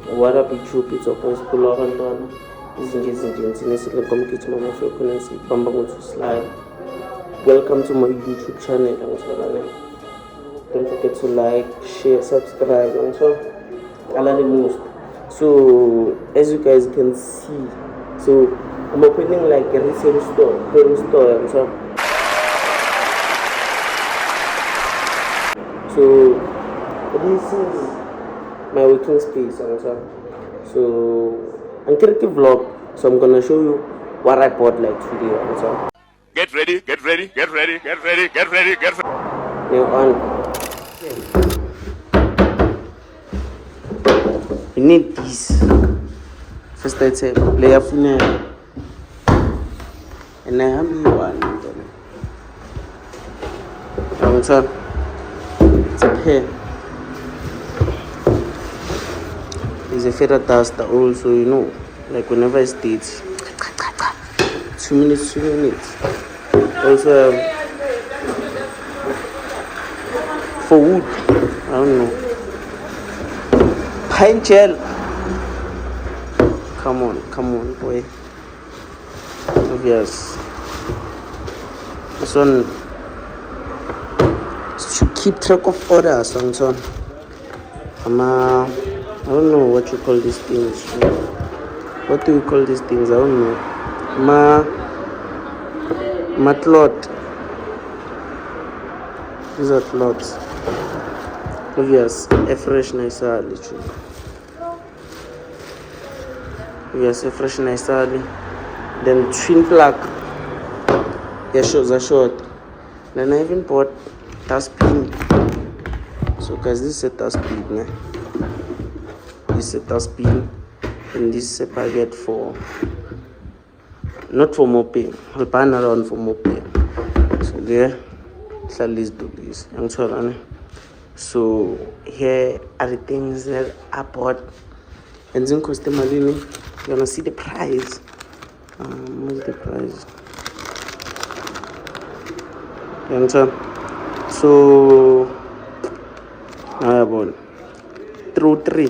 What up YouTube, it's always Pulo Abantwana. Izinto sinekomkithima mafrequency bamba to slide. Welcome to my YouTube channel. Don't forget to like, share, subscribe, and so most. So as you guys can see, so I'm opening like a resale store, and so this is my working space, and so I'm creative vlog. So I'm gonna show you what I bought like today, and so get ready. now on. We need this. First I say player funeral, and I have one. It's a pen. There's a feather duster also, like whenever it's dates. 2 minutes. Also for wood, I don't know. Pine gel. Come on, boy. Obvious. This one is to keep track of orders and so on. I don't know what you call these things. What do you call these things? I don't know. Matlot. These are cloths. Obvious. A fresh nice literally. Yes, a fresh nice then twin plug. Yeah, shows are short. Then I even bought dustbin. So guys, this is a dustbin. This is a dustbin, and this is a packet for not for mopping. I'll pan around for mopping. So there, at least do this. So here are the things that I bought. And then customer you're gonna see the price. What's the price? You understand? So I bought through 3.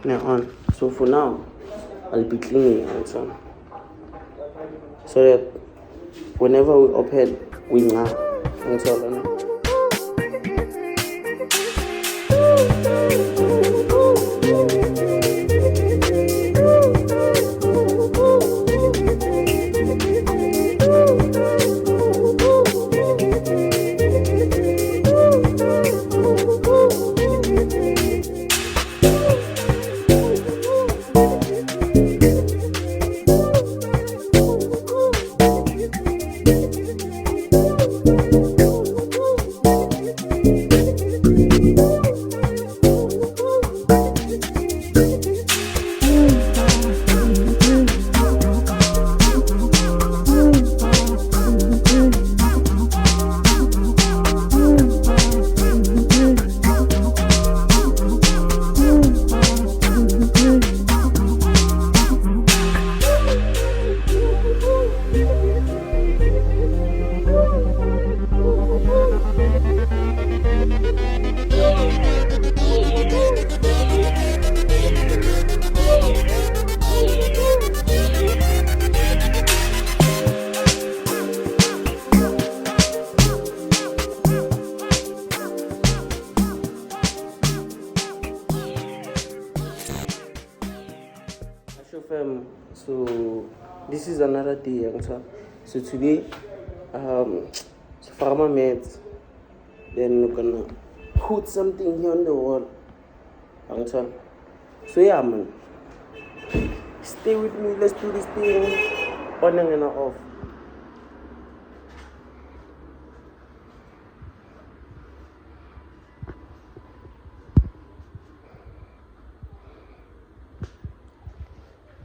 Now on. So for now, I'll be cleaning and so on. So that whenever we open, we know and so on. So this is another day, so today so farmer meds, then we're gonna put something here on the wall, so yeah man, stay with me, let's do this thing on and off.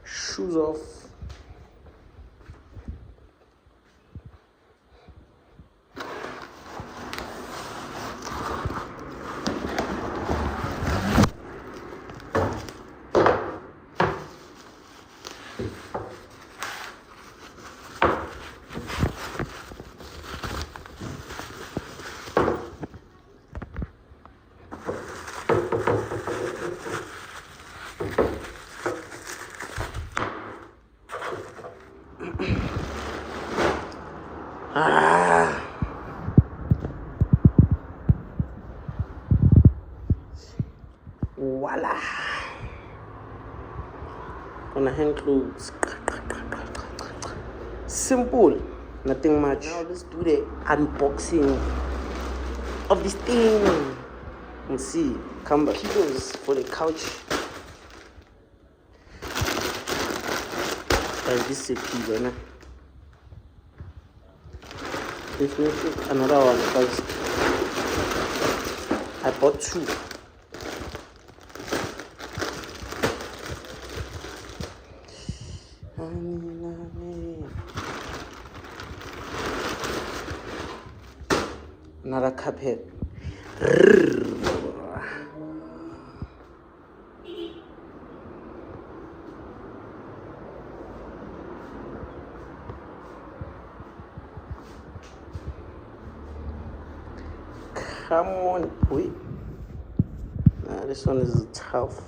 Shoes off. Voila. Gonna hang clothes. Simple, nothing much. Now let's do the unboxing of this thing. Let's see, camber kilos for the couch. This is a key, right? Definitely another one because I bought two. Another cuphead. Come on, wait. Nah, this one is tough.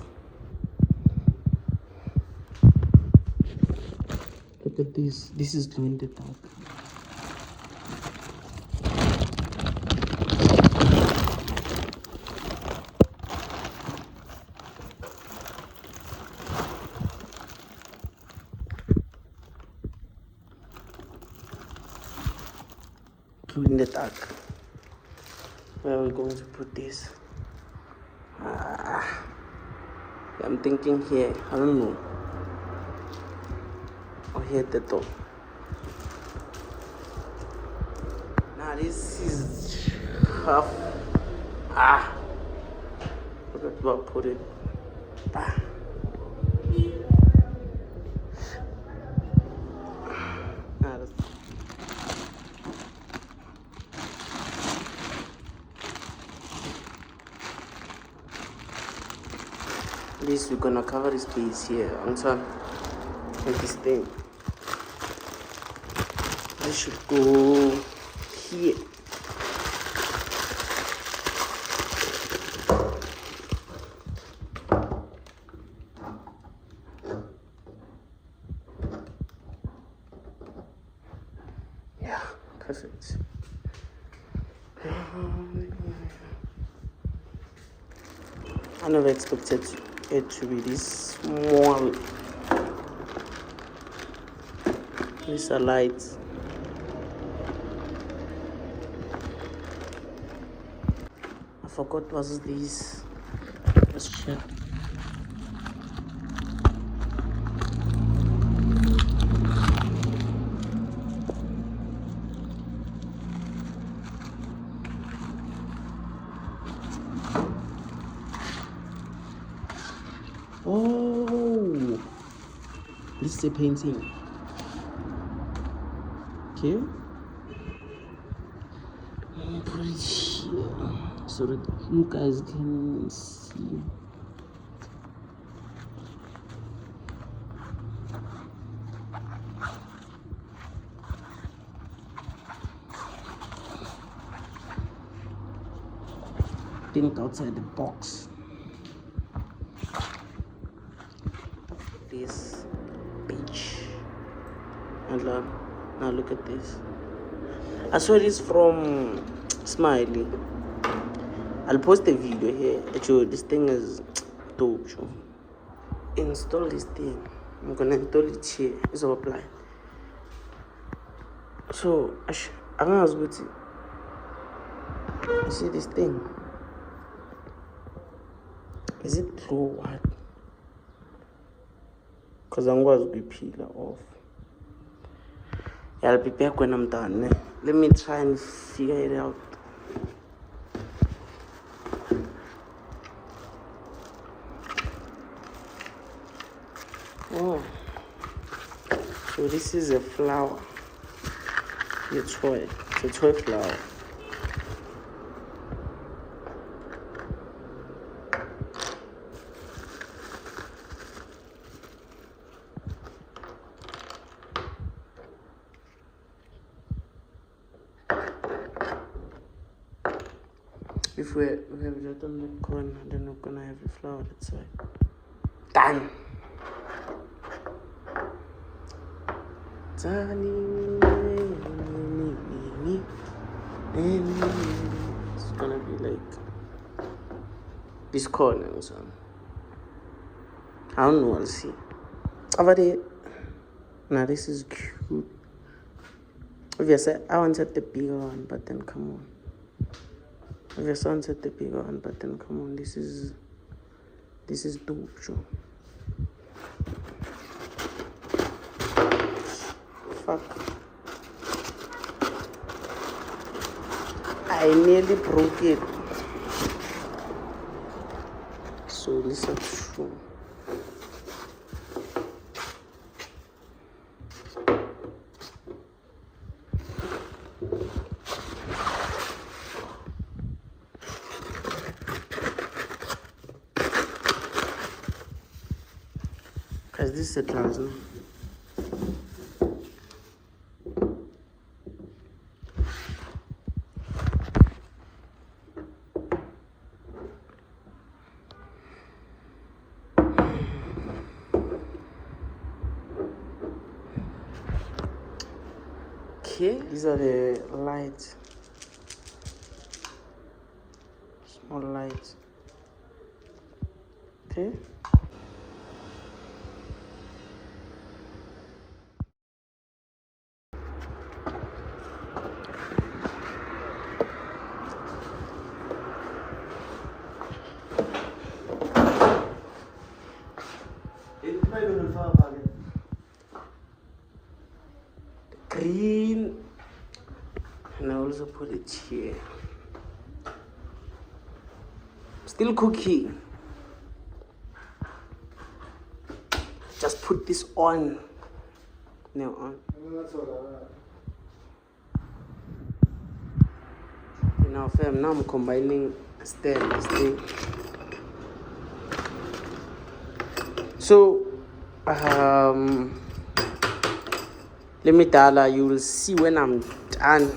Look at this. This is doing the dark. In the dark. Where are we going to put this? I'm thinking here. I don't know. Or here at the top. Now this is half. Look at where I put it. This we're gonna cover this piece here on top with this thing. This should go here. Yeah, perfect. I never expected it to be this small. These are lights. I forgot what was this. Let's check. Oh, this is a painting. Okay, I'll put it here so that you guys can see. Think outside the box. This beach, and now look at this. I saw this from Smiley. I'll post a video here. Actually, this thing is dope. Install this thing. I'm gonna install it here. It's all apply. So I'm gonna ask with you. You see this thing? Is it through what? Because I'm going to be peeler off. I'll be back when I'm done. Let me try and figure it out. Oh, so this is a flower. A toy. It's a toy flower. If we have that on the corner, then we're gonna have a flower that side. Done. It's gonna be like this corner, so I don't know, I'll see. Over there. Now this is cute. Obviously, I wanted the bigger one, but then come on. Obviously, I wanted the bigger one, but then come on. This is dope, Joe. Fuck. I nearly broke it. So this is true. Because this is a trouser. Okay, these are the lights. Small lights. Okay. Green, and I also put it here. Still cooking. Just put this on. Now on. Now fam, now I'm combining this thing. So let me tell you, will see when I'm done.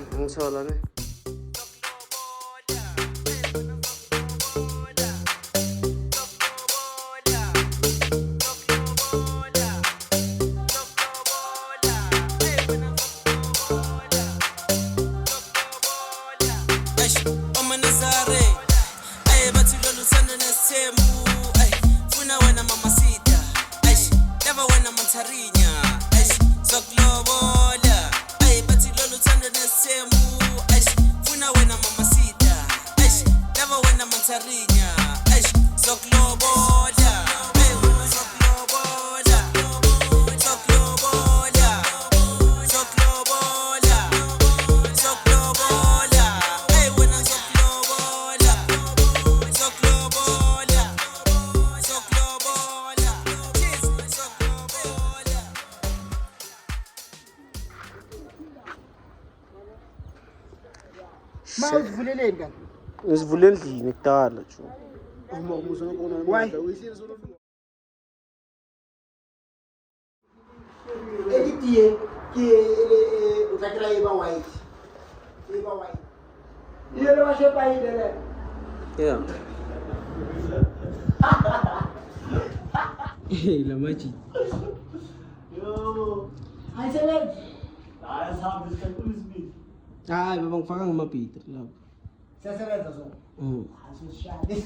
Usivule endlini kudala jo. Why? Editie ke o tla kry ba white. E ba white. Ile le ba shepa ile le. Yeah. Hey, la machi. Yo. Hi Select. I have this calculus me. Ay, babangfaka ngumapita lapho. Sesebenza so. Asishali.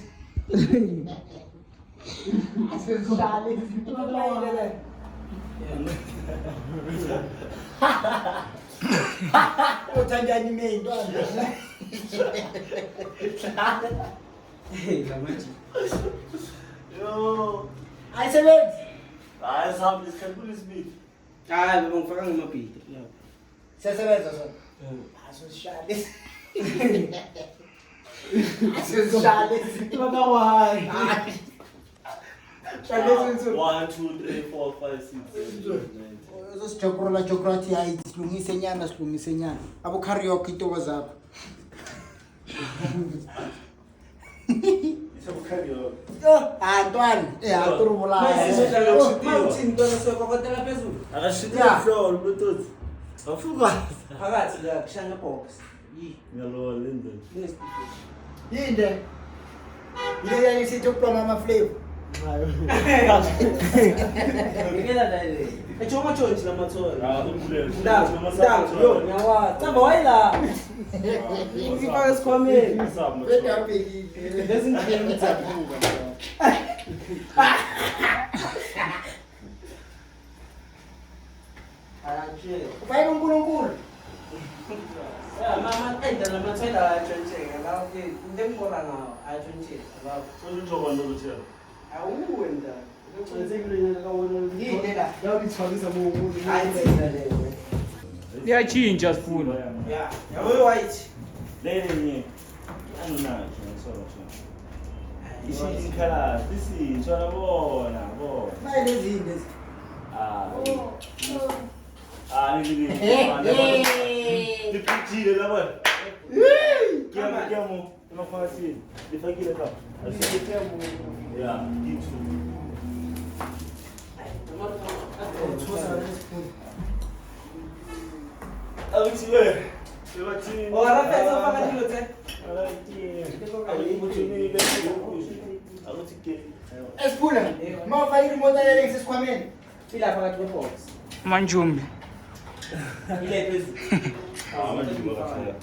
Asishali. Uthanjani mendo. Hey, la machi. Yo. Hi Select. I have this calculus me. Ay, babangfaka ngumapita lapho. Sesebenza so. Asishali. Asishali. Why? 1, 2, 3, 4, 5, 6, 7, 8, 9. chocolate hayi silungise nyana abo karaoke into wazapha Isso karaoke. Antwana aturubula Mawuthintona sokokotela phezulu. Akashidela floor lutho. Afuka. Phakathi la kushaya box. Ngalo lende. yinde ile yani sithi ukuploma ama flavor Ngikela la le. Echoma chonchi la matsola. Umlelo. Ndang, yo, nyawa. Tsamba wayila. Ngifaka sikhwameni. Lezi ngiyini ngitsabuka. Ache. Ubaye uNkulunkulu. Mama enda lamatsola ayatshontshe la ke ndembona ngawo ayatshontshe la. Sokuzoba nokuthela. Awuwenda. Liyachinja sifuna. Yeah, yawe white. Lenye. Anonayo ngisolo nje. Isi color, isi ntshona bona. Baye lezi zinto. Ngithi. Dipitile la bona. Kiamo, emafasini. Lifakile ka. Asikiamo. Yeah, itu. Awuthi we. Sebathini. Owaraphetha ufaka dilo tse. Awuthi ke. Esiphula. Mawufaka imoto yale ngisikhwameni. Ila phakathi kwebox. Manjumbi. Ile phezulu. Manje ngibakathola.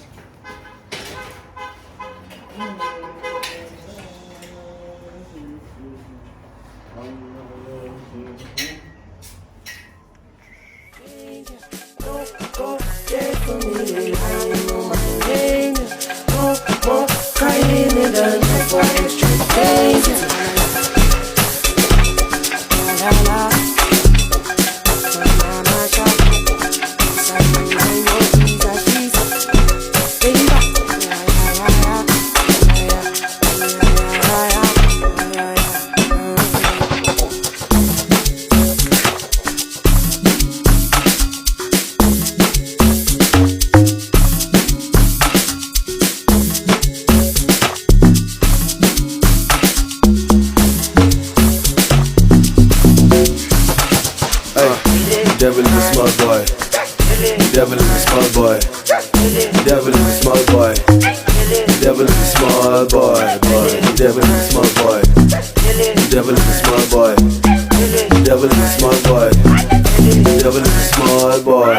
Devil is a small boy. Devil is a small boy. Devil is a small boy. Devil is a small boy. Devil is a small boy. Devil is a small boy. Devil is a small boy. Devil is a small boy.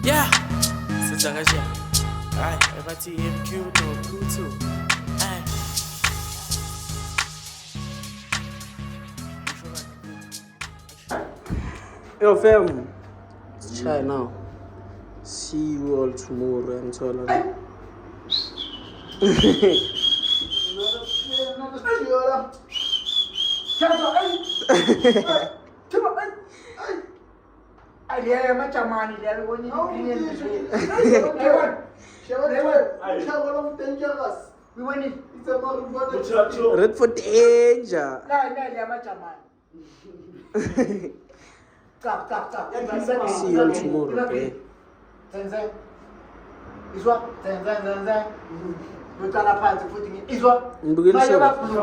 Yeah, Sazangaja. Alright, everybody MQ no Pluto. Alright. Yo fam, it's chai now. See you all tomorrow and so on. Aliye machamani lelo kwenye we went it. It's a Muchacho. Red for danger. aliye machamani. Kap. See you all tomorrow, okay? Zenze. Izwa. Zenze. Utala phansi futhi ngi. Izwa. Mbukeni Mayo show. kakhulu.